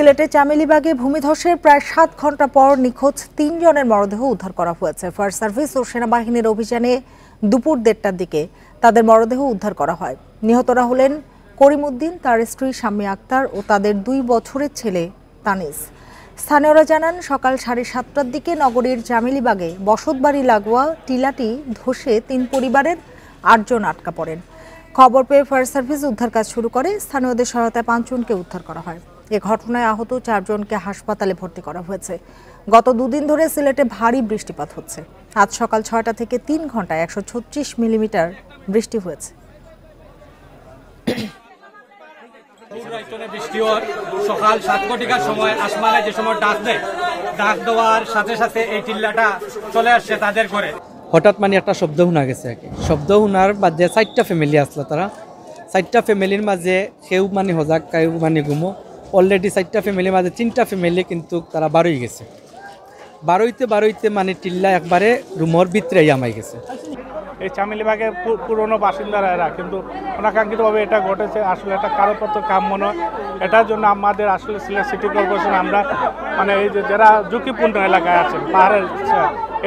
সিলেটের চামেলিবাগে ভূমিধসের প্রায় 7 ঘন্টা পর নিখোঁজ 3 জনের মরদেহ উদ্ধার করা হয়েছে। ফায়ার সার্ভিস ও সেনাবাহিনীর অভিযানে দুপুর 1:30টার দিকে তাদের মরদেহ উদ্ধার করা হয়। নিহতরা হলেন করিমউদ্দিন, তার স্ত্রী শাম্মী আক্তার ও তাদের 2 বছরের ছেলে তানিজ। স্থানীয়রা জানান, সকাল 7:30টার দিকে নগরীর চামেলিবাগে বসতবাড়ি লাগোয়া টিলাটি ধসে 3 পরিবারের 8 জন আটকা পড়েন। খবর পেয়ে ফায়ার সার্ভিস উদ্ধার কাজ শুরু করে। স্থানীয়দের সহায়তায় 5 জনকে উদ্ধার করা হয়। এ ঘটনায় আহত 4 জনকে হাসপাতালে ভর্তি করা হয়েছে। গত 2 দিন ধরে সিলেটে ভারী বৃষ্টিপাত হচ্ছে। আজ সকাল 6টা থেকে 3 ঘন্টায় 136 মিলিমিটার বৃষ্টি হয়েছে। সকাল 7 ঘটিকার সময় আসমানে যে সময় ডাক দেওয়ার সাথে সাথে এই চিল্লাটা চলে আসছে তাদের করে। হঠাৎ মানে একটা শব্দ শোনা গেছে আর কি। শব্দ শোনার মাঝে 4টা ফ্যামিলি আসলো। তারা 4টা ফ্যামিলির মাঝে কেউ মানে হজাক, কেউ মানে ঘুমো। অলরেডি 4টা ফ্যামিলির মাঝে 3টা ফ্যামিলি কিন্তু তারা বারোই গেছে। বারোইতে মানে টিল্লা একবারে রুমর ভিতরে আমাই গেছে। এই চামেলিবাগের পুরনো বাসিন্দারা এরা, কিন্তু অনাকাঙ্ক্ষিতভাবে এটা ঘটেছে। আসলে এটা কারো পত্র কাম্য নয়। এটার জন্য আমাদের আসলে সিলেট সিটি কর্পোরেশন আমরা মানে এই যে যারা ঝুঁকিপূর্ণ এলাকায় আছেন পাহাড়ের,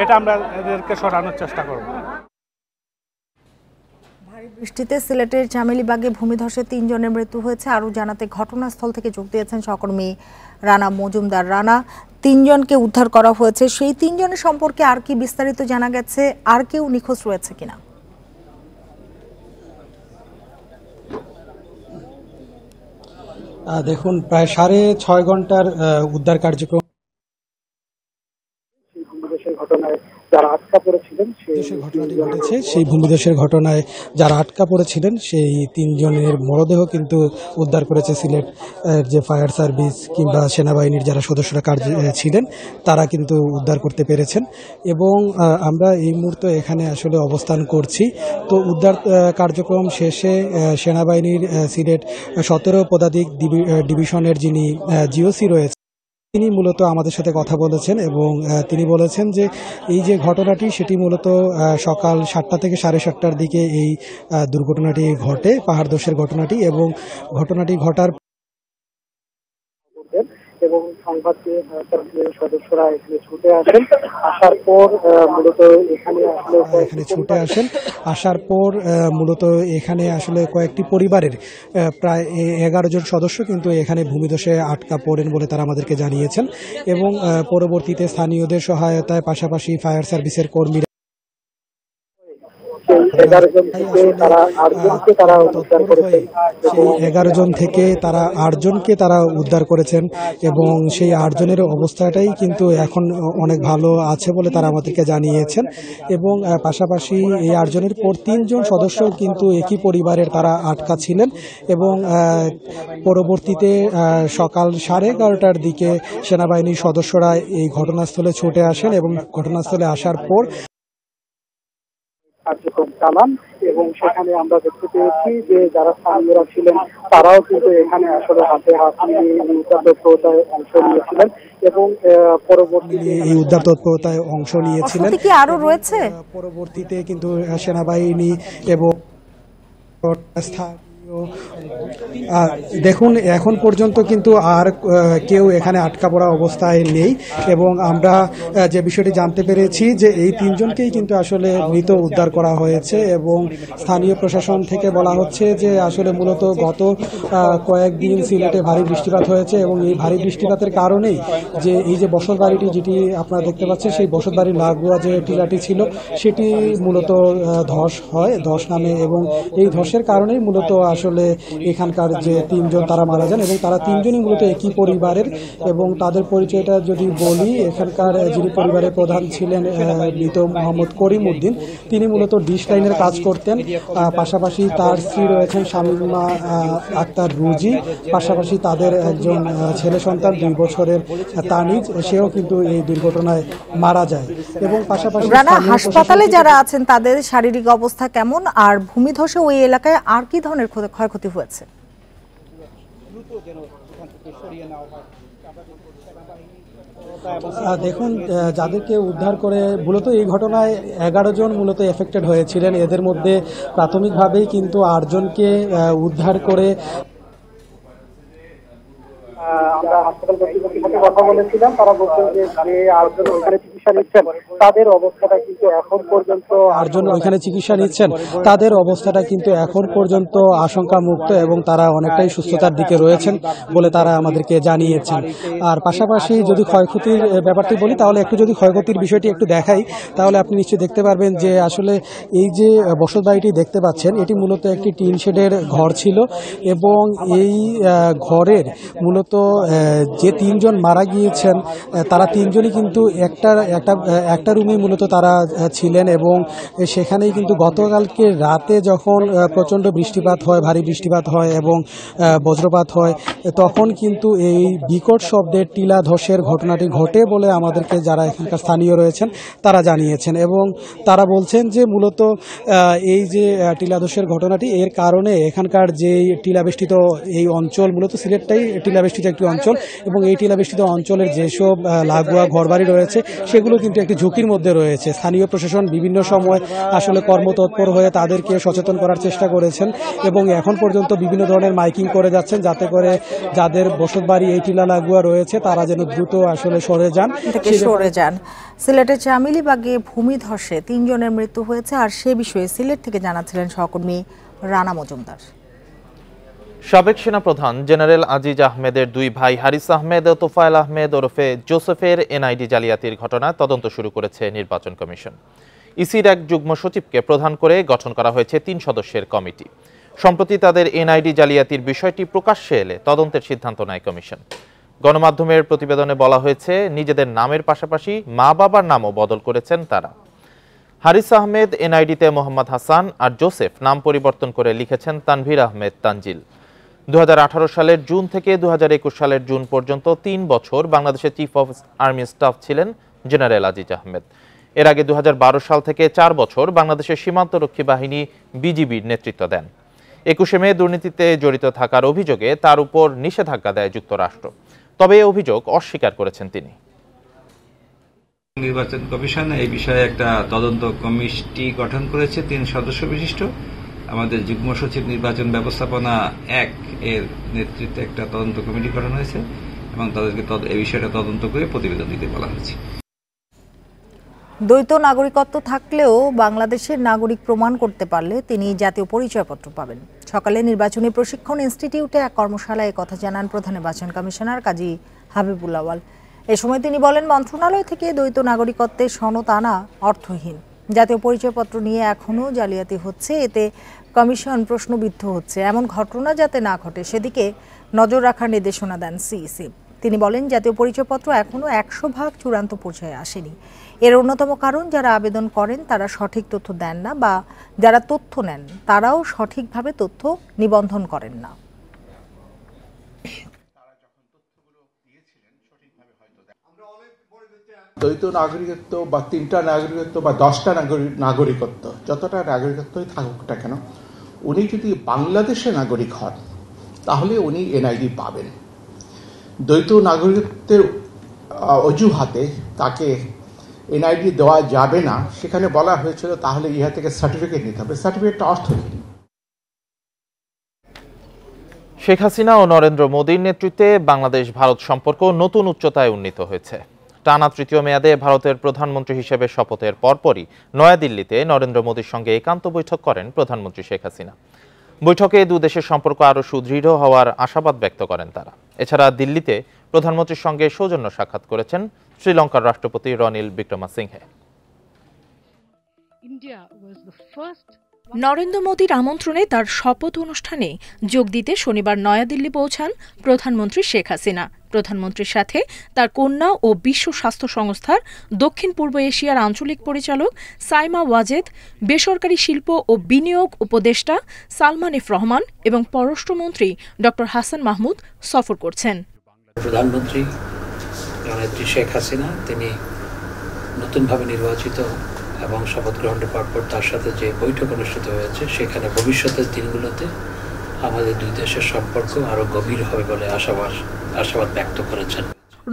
এটা আমরা এদেরকে সরানোর চেষ্টা করব। ভারী বৃষ্টিতে সিলেটের চামেলিবাগে ভূমিধসে 3 জনের মৃত্যু হয়েছে। আরও জানাতে ঘটনাস্থল থেকে যোগ দিয়েছেন সহকর্মী রানা মজুমদার। রানা, 3 জনকে উদ্ধার করা হয়েছে, সেই 3 জনের সম্পর্কে আর কি বিস্তারিত জানা গেছে? আর কেউ নিখোঁজ রয়েছে কিনা? দেখুন, প্রায় 6.5 ঘন্টার উদ্ধার কার্যক্রম ঘটনাটি ঘটেছে। সেই ভূমিধসের ঘটনায় যারা আটকা পড়েছিলেন সেই 3 জনের মরদেহ কিন্তু উদ্ধার করেছে সিলেট যে ফায়ার সার্ভিস কিংবা সেনাবাহিনীর যারা সদস্যরা ছিলেন তারা কিন্তু উদ্ধার করতে পেরেছেন। এবং আমরা এই মুহূর্তে এখানে আসলে অবস্থান করছি। তো উদ্ধার কার্যক্রম শেষে সেনাবাহিনীর সিলেট 17 পদাতিক ডিভিশনের যিনি জিওসি রয়েছে তিনি মূলত আমাদের সাথে কথা বলেছেন এবং তিনি বলেছেন যে এই যে ঘটনাটি সেটি মূলত সকাল 7টা থেকে 7:30টার দিকে এই দুর্ঘটনাটি ঘটে, পাহাড় ধসের ঘটনাটি। এবং ঘটনাটি ঘটার এবং সংবাদ সদস্যরা এখানে ছুটে আসেন। আসার পর মূলত এখানে আসলে কয়েকটি পরিবারের প্রায় 11 জন সদস্য কিন্তু এখানে ভূমিধসে আটকা পড়েন বলে তারা আমাদেরকে জানিয়েছেন। এবং পরবর্তীতে স্থানীয়দের সহায়তায় পাশাপাশি ফায়ার সার্ভিসের কর্মীরা 11 জন থেকে তারা 8 জনকে তারা উদ্ধার করেছেন। এবং সেই 8 জনের অবস্থাটাই কিন্তু এখন অনেক ভালো আছে বলে তারা আমাদেরকে জানিয়েছেন। এবং পাশাপাশি এই 8 জনের পর 3 জন সদস্য কিন্তু একই পরিবারের তারা আটকা ছিলেন। এবং পরবর্তীতে সকাল 11:30টার দিকে সেনাবাহিনীর সদস্যরা এই ঘটনাস্থলে ছুটে আসেন এবং ঘটনাস্থলে আসার পর কার্যক্রম চালান। এবং সেখানে আমরা দেখতে পেয়েছি যে যারা স্থানীয়রা ছিলেন তারাও কিন্তু এখানে আসলে হাতে হাত মিলিয়ে উদ্ধার তৎপরতায় অংশ নিয়েছিলেন এবং পরবর্তীতে এই উদ্ধার তৎপরতায় অংশ নিয়েছিলেন। কি আরো রয়েছে? পরবর্তীতে কিন্তু সেনাবাহিনী এবং দেখুন, এখন পর্যন্ত কিন্তু আর কেউ এখানে আটকা পড়া অবস্থায় নেই। এবং আমরা যে বিষয়টি জানতে পেরেছি যে এই 3 জনকেই কিন্তু আসলে মৃত উদ্ধার করা হয়েছে। এবং স্থানীয় প্রশাসন থেকে বলা হচ্ছে যে আসলে মূলত গত কয়েকদিন সিলেটে ভারী বৃষ্টিপাত হয়েছে এবং এই ভারী বৃষ্টিপাতের কারণেই যে এই যে বসতবাড়িটি যেটি আপনারা দেখতে পাচ্ছেন সেই বসতবাড়ির লাগোয়া যে টিলাটি ছিল সেটি মূলত ধস নামে। এবং এই ধসের কারণেই মূলত আসলে এখানকার যে 3 জন তারা মারা যান। এবং তারা 3 জনই মূলত একই পরিবারের। এবং তাদের পরিচয়টা যদি বলি, এখানকার যিনি পরিবারের প্রধান ছিলেন মৃত মোহাম্মদ করিমউদ্দিন, তিনি মূলত ডিশ লাইনের কাজ করতেন। পাশাপাশি তার স্ত্রী রয়েছেন শামীমা আক্তার রুজি, পাশাপাশি তাদের একজন ছেলে সন্তান 2 বছরের তানিজ, সেও কিন্তু এই দুর্ঘটনায় মারা যায়। এবং পাশাপাশি হাসপাতালে যারা আছেন তাদের শারীরিক অবস্থা কেমন, আর ভূমিধসে ওই এলাকায় আর কি ধরনের ক্ষয়ক্ষতি হয়েছে? দেখুন, যাদেরকে উদ্ধার করে মূলত এই ঘটনায় 11 জন মূলত এফেক্টেড হয়েছিলেন। এদের মধ্যে প্রাথমিকভাবেই কিন্তু 8 জনকে উদ্ধার করে আমরা হাসপাতাল কর্তৃপক্ষের সাথে কথা বলেছিলাম, তারা বলছেন যে 8 জন ওখানে চিকিৎসা নিচ্ছেন তাদের অবস্থাটা কিন্তু এখন পর্যন্ত 8 জন ওইখানে চিকিৎসা নিচ্ছেন তাদের অবস্থাটা কিন্তু এখন পর্যন্ত আশঙ্কা মুক্ত এবং তারা অনেকটাই সুস্থতার দিকে রয়েছেন বলে তারা আমাদেরকে জানিয়েছেন। আর পাশাপাশি যদি ক্ষয়ক্ষতির ব্যাপারটি বলি তাহলে একটু যদি ক্ষয়ক্ষতির বিষয়টি একটু দেখাই তাহলে আপনি নিশ্চয়ই দেখতে পারবেন যে আসলে এই যে বসত বাড়িটি দেখতে পাচ্ছেন এটি মূলত একটি টিন শেডের ঘর ছিল এবং এই ঘরের মূলত যে 3 জন মারা গিয়েছেন তারা 3 জনই কিন্তু একটা রুমে মূলত তারা ছিলেন এবং সেখানেই কিন্তু গতকালকে রাতে যখন প্রচণ্ড বৃষ্টিপাত হয়, ভারী বৃষ্টিপাত হয় এবং বজ্রপাত হয় তখন কিন্তু এই বিকট শব্দের টিলা ধসের ঘটনাটি ঘটে বলে আমাদেরকে যারা এখানকার স্থানীয় রয়েছেন তারা জানিয়েছেন এবং তারা বলছেন যে মূলত এই যে টিলাধসের ঘটনাটি এর কারণে এখানকার যে টিলাবেষ্টিত এই অঞ্চল মূলত সিলেটটাই টিলাবেষ্টিত একটি অঞ্চল এবং এই টিলাবেষ্টিত অঞ্চলের যেসব লাগোয়া ঘরবাড়ি রয়েছে সেগুলো কিন্তু একটি ঝুঁকির মধ্যে রয়েছে। স্থানীয় প্রশাসন বিভিন্ন সময় আসলে কর্মতৎপর হয়ে তাদেরকে সচেতন করার চেষ্টা করেছেন এবং এখন পর্যন্ত বিভিন্ন ধরনের মাইকিং করে যাচ্ছেন যাতে করে যাদের বসতবাড়ি এই টিলা লাগোয়া রয়েছে তারা যেন দ্রুত আসলে সরে যান। সিলেটের চামিলিবাগে ভূমিধসে 3 জনের মৃত্যু হয়েছে আর সে বিষয়ে সিলেট থেকে জানাচ্ছিলেন সহকর্মী রানা মজুমদার। সাবেক সেনাপ্রধান জেনারেল আজিজ আহমেদের 2 ভাই হারিস আহমেদ ও তোফায়েল আহমেদ ওরফে জোসেফের এনআইডি জালিয়াতির ঘটনায় তদন্ত শুরু করেছে নির্বাচন কমিশন। ইসির এক যুগ্ম সচিবকে প্রধান করে গঠন করা হয়েছে 3 সদস্যের কমিটি। সম্প্রতি তাদের এনআইডি জালিয়াতির বিষয়টি প্রকাশ্যে এলে তদন্তের সিদ্ধান্ত নেয় কমিশন। গণমাধ্যমের প্রতিবেদনে বলা হয়েছে নিজেদের নামের পাশাপাশি মা বাবার নামও বদল করেছেন তারা। হারিস আহমেদ এনআইডিতে মোহাম্মদ হাসান আর জোসেফ নাম পরিবর্তন করে লিখেছেন তানভীর আহমেদ তানজিল। 2018 সালের জুন থেকে 2021 সালের জুন পর্যন্ত 3 বছর বাংলাদেশের চিফ অফ আর্মি স্টাফ ছিলেন জেনারেল আজিজ আহমেদ। এর আগে 2012 সাল থেকে 4 বছর বাংলাদেশের সীমান্তরক্ষী বাহিনী বিজিবির নেতৃত্ব দেন। 21 মে দুর্নীতিতে জড়িত থাকার অভিযোগে তার উপর নিষেধাজ্ঞা দেয় যুক্তরাষ্ট্র, তবে এই অভিযোগ অস্বীকার করেছেন তিনি। নির্বাচন কমিশন এই বিষয়ে একটা তদন্ত কমিটি গঠন করেছে 3 সদস্য বিশিষ্ট। আমাদের যুগ্ম সচিব নির্বাচন ব্যবস্থাপনা 1 এর নেতৃত্বে একটা তদন্ত কমিটি গঠন হয়েছে এবং তাদেরকে এই বিষয়টা তদন্ত করে প্রতিবেদন দিতে বলা হয়েছে। দ্বৈত নাগরিকত্ব থাকলেও বাংলাদেশের নাগরিক প্রমাণ করতে পারলে তিনি জাতীয় পরিচয়পত্র পাবেন। সকালে নির্বাচনী প্রশিক্ষণ ইনস্টিটিউটে এক কর্মশালায় কথা জানান প্রধান নির্বাচন কমিশনার কাজী হাবিবুল আওয়াল। এ সময় তিনি বলেন, মন্ত্রণালয় থেকে দ্বৈত নাগরিকত্বের সনদ আনা অর্থহীন। জাতীয় পরিচয়পত্র নিয়ে এখনও জালিয়াতি হচ্ছে, এতে কমিশন প্রশ্নবিদ্ধ হচ্ছে। এমন ঘটনা যাতে না ঘটে সেদিকে নজর রাখার নির্দেশনা দেন সিইসি। তিনি বলেন, জাতীয় পরিচয়পত্র এখনও 100% চূড়ান্ত পর্যায়ে আসেনি। এর অন্যতম কারণ যারা আবেদন করেন তারা সঠিক তথ্য দেন না বা যারা তথ্য নেন তারাও সঠিকভাবে তথ্য নিবন্ধন করেন না। দ্বৈত নাগরিকত্ব বা 3টা নাগরিকত্ব বা 10টা নাগরিকত্ব, যতটা নাগরিকত্বই থাকুক না কেন, উনি যদি বাংলাদেশের নাগরিক হন তাহলে উনি এনআইডি পাবেন। দ্বৈত নাগরিকত্বের অজুহাতে তাকে এনআইডি দেওয়া যাবে না, সেখানে বলা হয়েছিল তাহলে ইহা থেকে সার্টিফিকেট নিতে হবে। সার্টিফিকেটটা অর্থহীন। শেখ হাসিনা ও নরেন্দ্র মোদীর নেতৃত্বে বাংলাদেশ ভারত সম্পর্ক নতুন উচ্চতায় উন্নীত হয়েছে। টানা 3য় মেয়াদে ভারতের প্রধানমন্ত্রী হিসেবে শপথের পরপরই নয়াদিল্লিতে নরেন্দ্র মোদীর সঙ্গে একান্ত বৈঠক করেন প্রধানমন্ত্রী শেখ হাসিনা। বৈঠকে 2 দেশের সম্পর্ক আরও সুদৃঢ় হওয়ার আশাবাদ ব্যক্ত করেন তারা। এছাড়া দিল্লিতে প্রধানমন্ত্রীর সঙ্গে সৌজন্য সাক্ষাৎ করেছেন শ্রীলঙ্কার রাষ্ট্রপতি রনিল বিক্রমাসিংহে। নরেন্দ্র মোদীর আমন্ত্রণে তার শপথ অনুষ্ঠানে যোগ দিতে শনিবার নয়াদিল্লি পৌঁছান প্রধানমন্ত্রী শেখ হাসিনা। প্রধানমন্ত্রীর সাথে তার কন্যা ও বিশ্ব স্বাস্থ্য সংস্থার দক্ষিণ পূর্ব এশিয়ার আঞ্চলিক পরিচালক সাইমা ওয়াজেদ, বেসরকারি শিল্প ও বিনিয়োগ উপদেষ্টা সালমান এফ রহমান এবং পররাষ্ট্রমন্ত্রী ড হাসান মাহমুদ সফর করছেন। প্রধানমন্ত্রী জননেত্রী শেখ হাসিনা তিনি নতুনভাবে নির্বাচিত এবং শপথ গ্রহণের পরপর তার সাথে যে বৈঠক অনুষ্ঠিত হয়েছে সেখানে ভবিষ্যতের দিনগুলোতে আমাদের 2 দেশের সম্পর্ক আরও গভীর হবে বলে আশাবাদ ব্যক্ত করেছেন।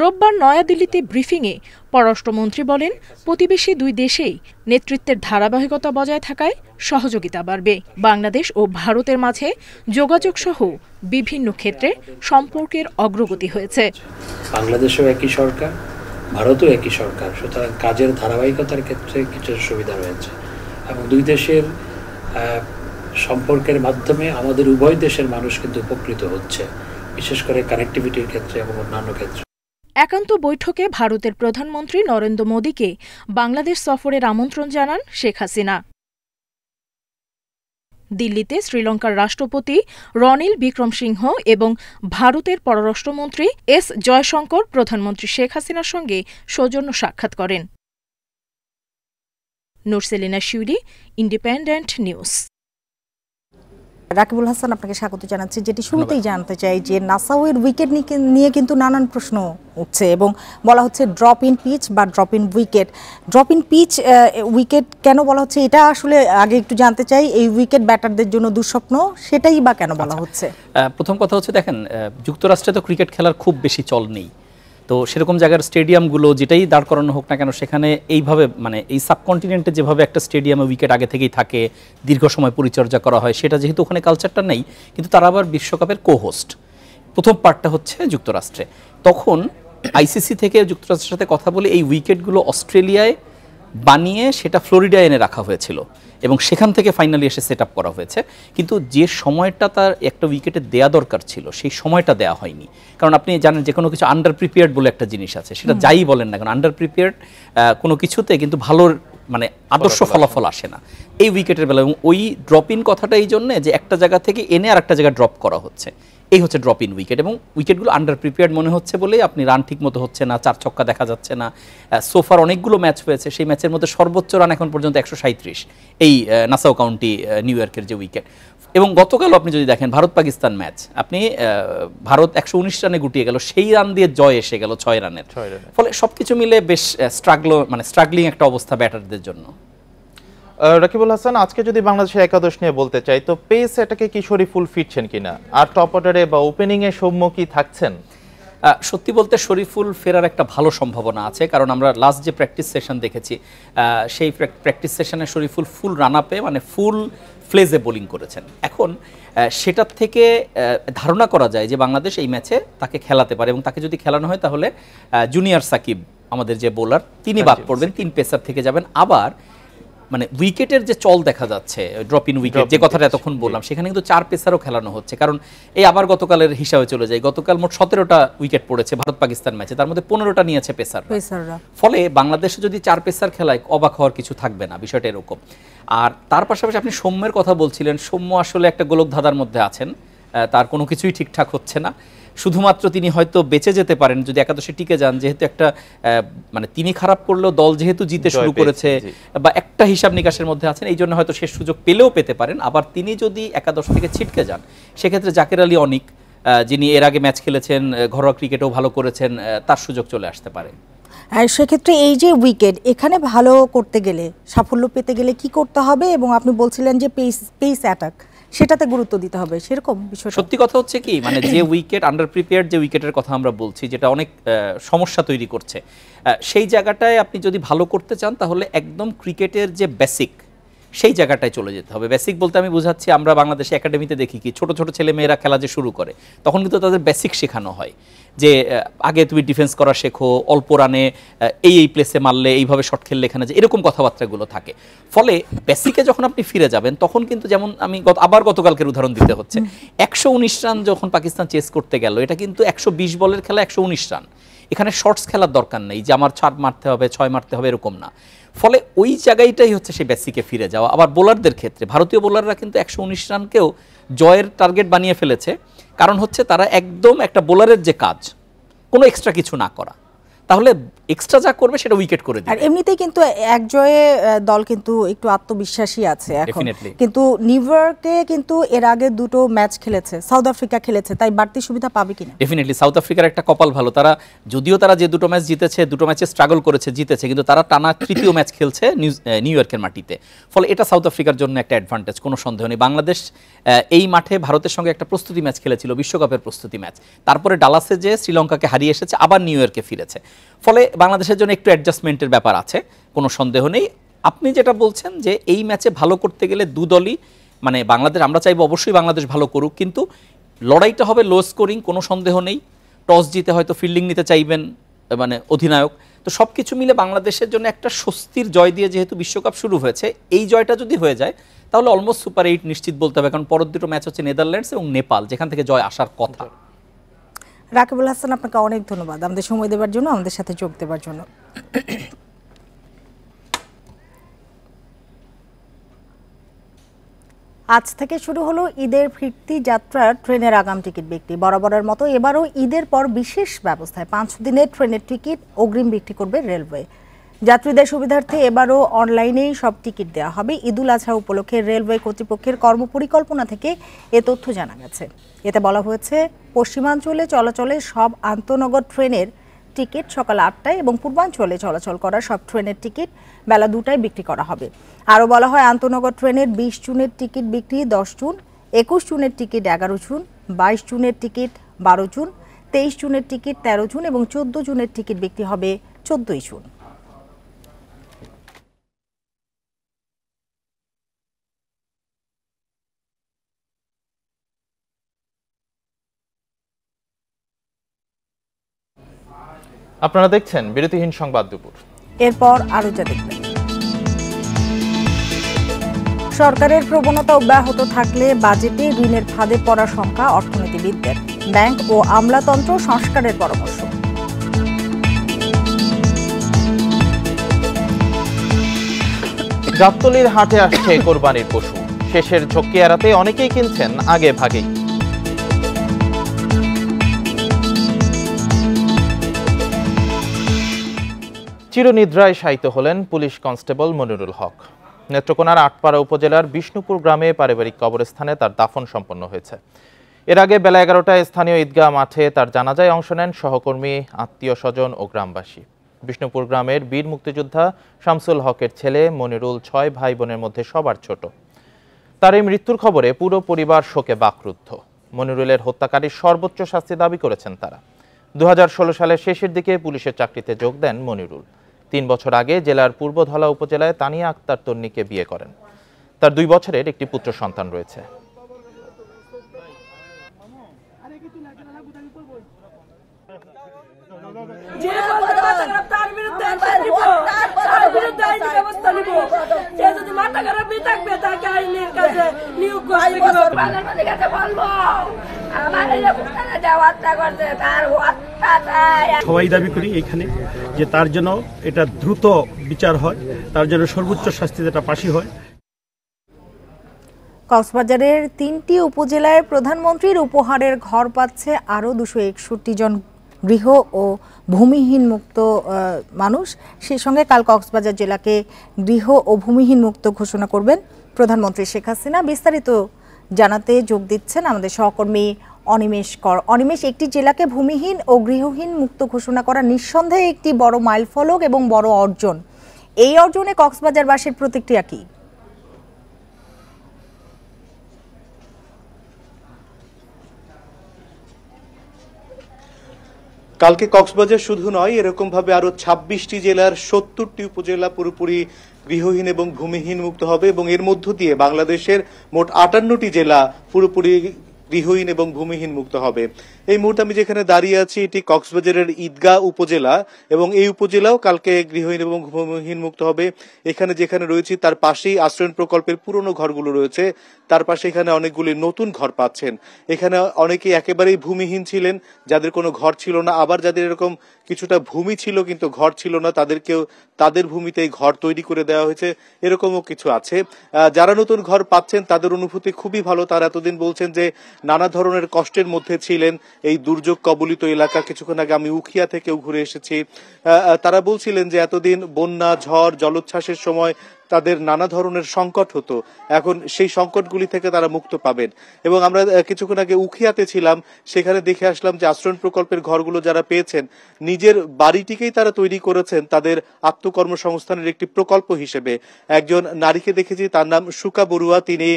রোববার নয়াদিল্লিতে ব্রিফিংয়ে পররাষ্ট্রমন্ত্রী বলেন, প্রতিবেশী দুই দেশেই নেতৃত্বের ধারাবাহিকতা বজায় থাকায় সহযোগিতা বাড়বে। বাংলাদেশ ও ভারতের মাঝে যোগাযোগ সহ বিভিন্ন ক্ষেত্রে সম্পর্কের অগ্রগতি হয়েছে। বাংলাদেশেও একই সরকার, ভারতেও একই সরকার, সুতরাং কাজের ধারাবাহিকতার ক্ষেত্রে কিছু সুবিধা রয়েছে এবং দুই দেশের সম্পর্কের মাধ্যমে আমাদের উভয় দেশের মানুষ কিন্তু উপকৃত হচ্ছে, বিশেষ করে কানেক্টিভিটির ক্ষেত্রে এবং অন্যান্য ক্ষেত্রে। একান্ত বৈঠকে ভারতের প্রধানমন্ত্রী নরেন্দ্র মোদীকে বাংলাদেশ সফরের আমন্ত্রণ জানান শেখ হাসিনা। দিল্লিতে শ্রীলঙ্কার রাষ্ট্রপতি রনিল বিক্রমসিংহ এবং ভারতের পররাষ্ট্রমন্ত্রী এস জয়শঙ্কর প্রধানমন্ত্রী শেখ হাসিনার সঙ্গে সৌজন্য সাক্ষাৎ করেন। নুরসেলিনা শিউরি, ইন্ডিপেন্ডেন্ট নিউজ। রাকিবুল হাসান, আপনাকে স্বাগত জানাচ্ছি। যেটি শুরুতেই জানতে চাই যে নাসাউয়ের উইকেট নিয়ে কিন্তু নানান প্রশ্ন উঠছে এবং বলা হচ্ছে ড্রপ ইন পিচ বা drop in wicket. Drop in pitch wicket কেন বলা হচ্ছে এটা আসলে আগে একটু জানতে চাই। এই উইকেট ব্যাটারদের জন্য দুঃস্বপ্ন, সেটাই বা কেন বলা হচ্ছে? প্রথম কথা হচ্ছে, দেখেন যুক্তরাষ্ট্রে তো ক্রিকেট খেলার খুব বেশি চল নেই, তো সেরকম জায়গার স্টেডিয়ামগুলো যেটাই দাঁড় করানো হোক না কেন, সেখানে এইভাবে মানে এই সাবকন্টিনেন্টে যেভাবে একটা স্টেডিয়ামে উইকেট আগে থেকেই থাকে, দীর্ঘ সময় পরিচর্যা করা হয়, সেটা যেহেতু ওখানে কালচারটা নেই, কিন্তু তারা আবার বিশ্বকাপের কো-হোস্ট। প্রথম পার্টটা হচ্ছে যুক্তরাষ্ট্রে। তখন আইসিসি থেকে যুক্তরাষ্ট্রের সাথে কথা বলে এই উইকেটগুলো অস্ট্রেলিয়ায় বানিয়ে সেটা ফ্লোরিডায় এনে রাখা হয়েছিল এবং সেখান থেকে ফাইনালি এসে সেট আপ করা হয়েছে। কিন্তু যে সময়টা তার একটা উইকেটে দেয়া দরকার ছিল সেই সময়টা দেয়া হয়নি। কারণ আপনি জানেন যে কোনো কিছু আন্ডার প্রিপেয়ার্ড বলে একটা জিনিস আছে, সেটা যাই বলেন না কারণ আন্ডার প্রিপেয়ার্ড কোনো কিছুতে কিন্তু ভালো মানে আদর্শ ফলাফল আসে না এই উইকেটের বেলা। এবং ওই ড্রপ ইন কথাটা এই জন্যে যে একটা জায়গা থেকে এনে আর একটা জায়গায় ড্রপ করা হচ্ছে, এই হচ্ছে ড্রপ ইন উইকেট। এবং উইকেটগুলো আন্ডার প্রিপেয়ার্ড মনে হচ্ছে বলেই আপনি রান ঠিক মতো হচ্ছে না, 4 ছক্কা দেখা যাচ্ছে না। সোফার অনেকগুলো ম্যাচ হয়েছে, সেই ম্যাচের মধ্যে সর্বোচ্চ রান এখন পর্যন্ত 137 এই নাসাউ কাউন্টি নিউ ইয়র্কের যে উইকেট। এবং গতকাল আপনি যদি দেখেন ভারত পাকিস্তান ম্যাচ, আপনি ভারত 119 রানে গুটিয়ে গেল, সেই রান দিয়ে জয় এসে গেল 6 রানের। ফলে সবকিছু মিলে বেশ স্ট্রাগলিং একটা অবস্থা ব্যাটারদের জন্য। রাকিবুল হাসান, আজকে যদি বাংলাদেশের একাদশ নিয়ে বলতে চাই তো পেস এটাকে কি শরীফুল ফিরছেন কিনা, আর টপ অর্ডারে বা ওপেনিং এ সৌম্য কি থাকছেন? সত্যি বলতে শরীফুল ফেরার একটা ভালো সম্ভাবনা আছে, কারণ আমরা লাস্ট যে প্র্যাকটিস সেশন দেখেছি সেই প্র্যাকটিস সেশনে শরীফুল ফুল রান আপে মানে ফুল ফ্লেজে বোলিং করেছেন। এখন সেটার থেকে ধারণা করা যায় যে বাংলাদেশ এই ম্যাচে তাকে খেলাতে পারে এবং তাকে যদি খেলানো হয় তাহলে জুনিয়র সাকিব আমাদের যে বোলার তিনি বাদ পড়বেন, 3 পেসার থেকে যাবেন। আবার মানে উইকেটের যে চল দেখা যাচ্ছে ড্রপ ইন উইকেট যে কথাটা এতক্ষণ বললাম, সেখানে কিন্তু 4 পেসারও খেলানো হচ্ছে। কারণ এই আবার গতকালের হিসাবে চলে যায়, গতকাল মোট 17টা উইকেট পড়েছে ভারত পাকিস্তান ম্যাচে, তার মধ্যে 15টা নিয়েছে পেসাররা। ফলে বাংলাদেশে যদি 4 পেসার খেলায় অবাক হওয়ার কিছু থাকবে না, বিষয়টা এরকম। আর তার পাশাপাশি আপনি সৌম্যের কথা বলছিলেন, সৌম্য আসলে একটা গোলকধাঁধার মধ্যে আছেন, তার কোনো কিছুই ঠিকঠাক হচ্ছে না। শুধুমাত্র তিনি হয়তো বেঁচে যেতে পারেন যদি একাদশে টিকে যান, যেহেতু একটা মানে তিনি খারাপ করলেও দল যেহেতু জিতে শুরু করেছে বা একটা হিসাব নিকাশের মধ্যে আছেন, এই জন্য হয়তো শেষ সুযোগ পেলেও পেতে পারেন। আবার তিনি যদি একাদশ থেকে ছিটকে যান, সেক্ষেত্রে জাকের আলী অনিক, যিনি এর আগে ম্যাচ খেলেছেন, ঘরোয়া ক্রিকেটেও ভালো করেছেন, তার সুযোগ চলে আসতে পারে। আর সেক্ষেত্রে এই যে উইকেট এখানে ভালো করতে গেলে, সাফল্য পেতে গেলে কি করতে হবে? এবং আপনি বলছিলেন যে পেস অ্যাটাক, সেটাতে গুরুত্ব দিতে হবে, সেরকম বিষয়। সত্যি কথা হচ্ছে কি, মানে যে উইকেট আন্ডার প্রিপেয়ার্ড যে উইকেটের কথা আমরা বলছি, যেটা অনেক সমস্যা তৈরি করছে, সেই জায়গাটায় আপনি যদি ভালো করতে চান তাহলে একদম ক্রিকেটের যে বেসিক সেই জায়গাটায় চলে যেতে হবে। বেসিক বলতে আমি বোঝাচ্ছি, আমরা বাংলাদেশে একাডেমিতে দেখি কি ছোট ছোট ছেলে মেয়েরা খেলা যে শুরু করে, তখন কিন্তু তাদের বেসিক শেখানো হয় যে আগে তুমি ডিফেন্স করা শেখো, অল্প রানে এই প্লেসে মারলে, এইভাবে শট খেললে এখানে, যে এরকম কথাবার্তাগুলো থাকে। ফলে বেসিকে যখন আপনি ফিরে যাবেন তখন কিন্তু, যেমন আমি আবার গতকালকের উদাহরণ দিতে হচ্ছে, 119 রান যখন পাকিস্তান চেস করতে গেল, এটা কিন্তু 120 বলের খেলা 119 রান। এখানে শর্টস খেলার দরকার নেই যে আমার 4 মারতে হবে 6 মারতে হবে, এরকম না। ফলে ওই জায়গাটাই হচ্ছে সেই বেসিকে ফিরে যাওয়া। আবার বোলারদের ক্ষেত্রে ভারতীয় বোলাররা কিন্তু 119 রানকেও জয়ের টার্গেট বানিয়ে ফেলেছে, কারণ হচ্ছে তারা একদম একটা বোলারের যে কাজ, কোনো এক্সট্রা কিছু না করা, তাহলে এক্সট্রা যা করবে সেটা উইকেট করে দিবে। আর এমনিতেই কিন্তু এক জয়ে দল কিন্তু একটু আত্মবিশ্বাসী আছে এখন, কিন্তু নিউ ইয়র্কে কিন্তু এর আগে দুটো ম্যাচ খেলেছে, সাউথ আফ্রিকা খেলেছে, তাই বাড়তি সুবিধা পাবে কিনা? ডেফিনেটলি সাউথ আফ্রিকার একটা কপাল ভালো, তারা যদিও তারা যে দুটো ম্যাচ জিতেছে, দুটো ম্যাচে স্ট্রাগল করেছে, জিতেছে, কিন্তু তারা টানা তৃতীয় ম্যাচ খেলছে নিউ ইয়র্কের মাটিতে, ফলে এটা সাউথ আফ্রিকার জন্য একটা অ্যাডভান্টেজ, কোনো সন্দেহ নেই। বাংলাদেশ এই মাঠে ভারতের সঙ্গে একটা প্রস্তুতি ম্যাচ খেলেছিল, বিশ্বকাপের প্রস্তুতি ম্যাচ, তারপরে ডালাসে যে শ্রীলঙ্কাকে হারিয়ে এসেছে, আবার নিউ ইয়র্কে ফিরেছে, ফলে বাংলাদেশের জন্য একটু অ্যাডজাস্টমেন্টের ব্যাপার আছে, কোনো সন্দেহ নেই। আপনি যেটা বলছেন যে এই ম্যাচে ভালো করতে গেলে দু দলই, মানে বাংলাদেশ, আমরা চাইবো অবশ্যই বাংলাদেশ ভালো করুক, কিন্তু লড়াইটা হবে লো স্কোরিং, কোনো সন্দেহ নেই। টস জিতে হয়তো ফিল্ডিং নিতে চাইবেন মানে অধিনায়ক, তো সব কিছু মিলে বাংলাদেশের জন্য একটা স্বস্তির জয় দিয়ে যেহেতু বিশ্বকাপ শুরু হয়েছে, এই জয়টা যদি হয়ে যায় তাহলে অলমোস্ট সুপার 8 নিশ্চিত বলতে হবে, কারণ পরের দুটো ম্যাচ হচ্ছে নেদারল্যান্ডস এবং নেপাল, যেখান থেকে জয় আসার কথা। রাকিবুল হাসান, আপনাকে অনেক ধন্যবাদ আমাদের সময় দেওয়ার জন্য, আমাদের সাথে যোগ দেওয়ার জন্য। আজ থেকে শুরু হলো ঈদের ফিরতি যাত্রার ট্রেনের আগাম টিকিট বিক্রি। বরাবরের মতো এবারও ঈদের পর বিশেষ ব্যবস্থায় 5 দিনের ট্রেনের টিকিট অগ্রিম বিক্রি করবে রেলওয়ে। যাত্রীদের সুবিধার্থে এবারও অনলাইনেই সব টিকিট দেওয়া হবে। ঈদুল আজহা উপলক্ষে রেলওয়ে কর্তৃপক্ষের কর্মপরিকল্পনা থেকে এ তথ্য জানা গেছে। এতে বলা হয়েছে, পশ্চিমাঞ্চলে চলাচলে সব আন্তনগর ট্রেনের টিকিট সকাল 8টায় এবং পূর্বাঞ্চলে চলাচল করা সব ট্রেনের টিকিট বেলা 2টায় বিক্রি করা হবে। আরও বলা হয়, আন্তনগর ট্রেনের 20 জুনের টিকিট বিক্রি 10 জুন, 21 জুনের টিকিট 11 জুন, 22 জুনের টিকিট 12 জুন, 23 জুনের টিকিট 13 জুন এবং 14 জুনের টিকিট বিক্রি হবে 14 জুন। আপনারা দেখছেন বিরতিহীন সংবাদ দুপুর। এরপর আরো যা দেখবেন, সরকারের প্রবণতা অব্যাহত থাকলে বাজেটে ঋণের ফাঁদে পড়ার সংখ্যা অর্থনীতিবিদদের। ব্যাংক ও আমলাতন্ত্র সংস্কারের পরামর্শ। গাবতলীর হাটে আসছে কোরবানির পশু, শেষের ঝক্কি এড়াতে অনেকেই কিনছেন আগে ভাগেই। চিরনিদ্রায় শায়িত হলেন পুলিশ কনস্টেবল মনিরুল হক। নেত্রকোনার আটপাড়া উপজেলার বিষ্ণুপুর গ্রামে পারিবারিক কবরস্থানে তার দাফন সম্পন্ন হয়েছে। এর আগে বেলা 11টায় স্থানীয় ঈদগাহ মাঠে তার জানাজায় অংশ নেন সহকর্মী, আত্মীয় স্বজন ও গ্রামবাসী। বিষ্ণুপুর গ্রামের বীর মুক্তিযোদ্ধা শামসুল হকের ছেলে মনিরুল 6 ভাই বোনের মধ্যে সবার ছোট। তার এই মৃত্যুর খবরে পুরো পরিবার শোকে বাকরুদ্ধ। মনিরুলের হত্যাকারীর সর্বোচ্চ শাস্তি দাবি করেছেন তারা। 2016 সালের শেষের দিকে পুলিশের চাকরিতে যোগ দেন মনিরুল। 3 বছর আগে জেলার পূর্বধলা উপজেলায় তানিয়া আক্তার তন্নিকে বিয়ে করেন। তার 2 বছরের একটি পুত্র সন্তান রয়েছে। সবাই দাবি করি এখানে যে তার জন্য এটা দ্রুত বিচার হয়, তার জন্য সর্বোচ্চ শাস্তি যেটা ফাঁসি হয়। কক্সবাজারের 3টি উপজেলায় প্রধানমন্ত্রীর উপহারের ঘর পাচ্ছে আরও 261 জন গৃহ ও ভূমিহীন মুক্ত মানুষ। সেই সঙ্গে কাল কক্সবাজার জেলাকে গৃহ ও ভূমিহীন মুক্ত ঘোষণা করবেন প্রধানমন্ত্রী শেখ হাসিনা। বিস্তারিত জানাতে যোগ দিচ্ছেন আমাদের সহকর্মী অনিমেষ কর। অনিমেষ, একটি জেলাকে ভূমিহীন ও গৃহহীন মুক্ত ঘোষণা করা নিঃসন্দেহে একটি বড় মাইলফলক এবং বড় অর্জন। এই অর্জনে কক্সবাজারবাসীর প্রতিক্রিয়া কি? কালকে কক্সবাজার শুধু নয়, এরকম ভাবে আরো 26টি জেলার 70টি উপজেলা পুরোপুরি গৃহহীন এবং ভূমিহীন মুক্ত হবে এবং এর মধ্য দিয়ে বাংলাদেশের মোট 58টি জেলা পুরোপুরি গৃহহীন এবং ভূমিহীন মুক্ত হবে। এই মুহূর্তে আমি যেখানে দাঁড়িয়ে আছি এটি কক্সবাজারের ঈদগাহ উপজেলা এবং এই উপজেলাও কালকে গৃহহীন এবং ভূমিহীন মুক্ত হবে। এখানে যেখানে রয়েছে তার পাশেই আশ্রয়ণ প্রকল্পের পুরনো ঘরগুলো রয়েছে, তার পাশে এখানে অনেকগুলি নতুন ঘর পাচ্ছেন। এখানে অনেকেই একেবারেই ভূমিহীন ছিলেন, যাদের কোনো ঘর ছিল না, আবার যাদের এরকম কিছুটা ভূমি ছিল কিন্তু ঘর ছিল না, তাদেরকেও তাদের ভূমিতেই ঘর তৈরি করে দেওয়া হয়েছে, এরকমও কিছু আছে। যারা নতুন ঘর পাচ্ছেন তাদের অনুভূতি খুবই ভালো। তারা এতদিন বলছেন যে নানা ধরনের কষ্টের মধ্যে ছিলেন এই দুর্যোগ কবলিত এলাকা। কিছুক্ষণ আগে আমি উখিয়া থেকেও ঘুরে এসেছি। তারা বলছিলেন যে এতদিন বন্যা, ঝড়, জলোচ্ছ্বাসের সময় তাদের নানা ধরনের সংকট হতো, এখন সেই সংকটগুলি থেকে তারা মুক্ত পাবেন। এবং আমরা কিছুক্ষণ আগে উখিয়াতে ছিলাম, সেখানে দেখে আসলাম যে আশ্রয়ণ প্রকল্পের ঘরগুলো যারা পেয়েছেন নিজের বাড়িটিকেই তারা তৈরি করেছেন তাদের আত্মকর্মসংস্থানের একটি প্রকল্প হিসেবে। একজন নারীকে দেখেছি, তার নাম সুকা বড়ুয়া। তিনি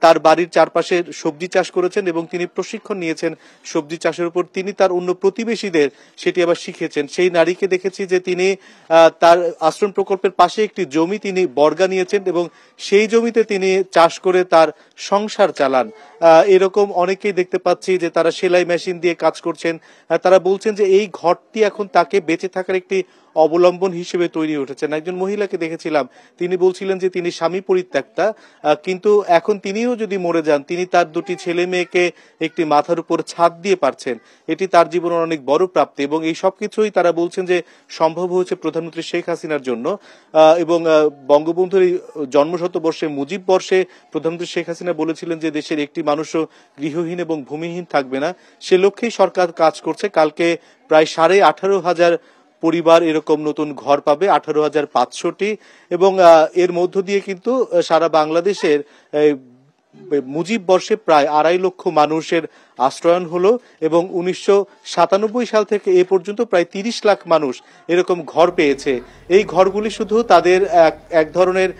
তার বাড়ির চারপাশে সবজি চাষ করেছেন এবং তিনি প্রশিক্ষণ নিয়েছেন সবজি চাষের উপর। তিনি তার অন্য প্রতিবেশীদের সেটি আবার শিখিয়েছেন। সেই নারীকে দেখেছি যে তিনি তার আশ্রয়ণ প্রকল্পের পাশে একটি জমি তিনি বর্গা নিয়েছেন এবং সেই জমিতে তিনি চাষ করে তার সংসার চালান। এরকম অনেকেই দেখতে পাচ্ছি যে তারা সেলাই মেশিন দিয়ে কাজ করছেন। তারা বলছেন যে এই ঘরটি এখন তাকে বেঁচে থাকার একটি অবলম্বন হিসেবে তৈরি উঠেছেন। একজন মহিলাকে দেখেছিলাম, তিনি বলছিলেন যে তিনি স্বামী পরিত্যক্তা, কিন্তু এখন তিনিও যদি মরে যান তিনি তার দুটি ছেলে মেয়েকে একটি মাথার উপর ছাদ দিয়ে পারছেন। এটি তার জীবনের অনেক বড় প্রাপ্তি এবং এই সবকিছুই তারা বলছেন যে সম্ভব হয়েছে প্রধানমন্ত্রী শেখ হাসিনার জন্য। এবং বঙ্গবন্ধুর এই জন্মশতবর্ষে, মুজিব বর্ষে প্রধানমন্ত্রী শেখ হাসিনা বলেছিলেন যে দেশের একটি মানুষও গৃহহীন এবং ভূমিহীন থাকবে না। সে লক্ষ্যেই সরকার কাজ করছে। কালকে প্রায় 18,500 পরিবার এরকম নতুন ঘর পাবে, 18,500টি। এবং এর মধ্য দিয়ে কিন্তু সারা বাংলাদেশের মুজিব বর্ষে প্রায় 2.5 লক্ষ মানুষের আশ্রয়ন হলো এবং 1997 সাল থেকে এ পর্যন্ত প্রায় 30 লাখ মানুষ এরকম ঘর পেয়েছে। এই ঘরগুলি শুধু তাদের এক ধরনের